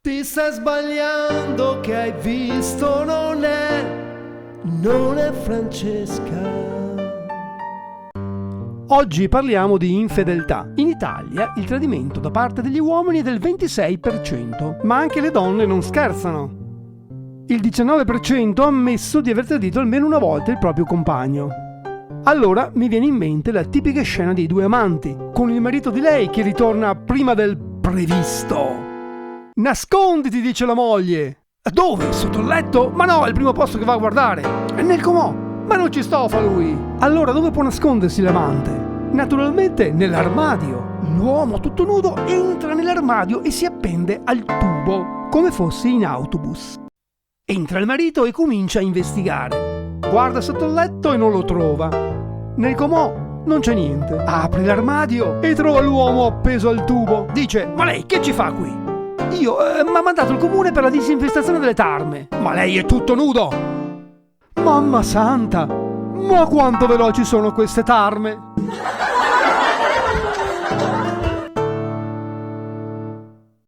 Ti stai sbagliando, che hai visto non è Francesca. Oggi parliamo di infedeltà. In Italia il tradimento da parte degli uomini è del 26%, ma anche le donne non scherzano. Il 19% ha ammesso di aver tradito almeno una volta il proprio compagno. Allora mi viene in mente la tipica scena dei due amanti, con il marito di lei che ritorna prima del previsto. Nasconditi, dice la moglie. Dove? Sotto il letto? Ma no, è il primo posto che va a guardare. È nel comò. Ma non ci sto, fa lui. Allora dove può nascondersi l'amante? Naturalmente nell'armadio. L'uomo tutto nudo entra nell'armadio e si appende al tubo, come fosse in autobus. Entra il marito e comincia a investigare. Guarda sotto il letto e non lo trova. Nel comò non c'è niente. Apre l'armadio e trova l'uomo appeso al tubo. Dice: ma lei che ci fa qui? Io mi ha mandato il comune per la disinfestazione delle tarme. Ma lei è tutto nudo. Mamma santa, ma quanto veloci sono queste tarme!